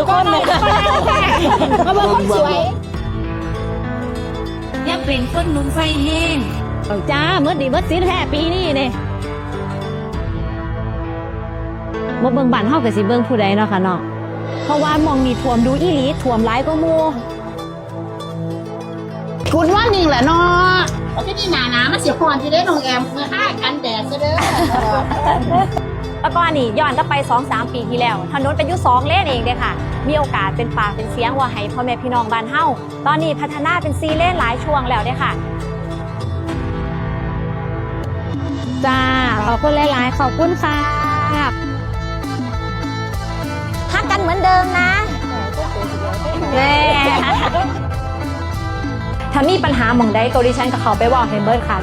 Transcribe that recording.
คนเลยมาเบิ่งคนสวย อย่าเป็นคนหนุ่มไฟแห้ง เอาจ้าเมื่อดีเมื่อสิ้นแท้ปีนี้เนี่ยบ่เบิ่งบ้านเฮาก็สิเบิ่งผู้ใดเนาะค่ะเนาะเพราะว่ามองนี่ท่วมดูอีหลีท่วมหลายกว่าหมู่คุณว่านิ่งแหละเนาะ เอาที่นี่หนามาเสียพรที่ได้น้องแอมเมื่อห้ากันแดดซะเด้อ แล้วก็นี่ย้อนกลับไป 2-3 ปีที่แล้วถนนเป็นอยู่2เลนเองเด้ค่ะมีโอกาสเป็นปากเป็นเสียงว่าให้พ่อแม่พี่น้องบ้านเฮาตอนนี้พัฒนาเป็น4เลนหลายช่วงแล้วเด้ค่ะจ้าขอบคุณหลายๆขอบคุณค่ะฮักกันเหมือนเดิมนะแม่ถ้ามีปัญหาหม่องใดก็ดิฉันก็เข้าไปเว้าให้เบิดค่ะ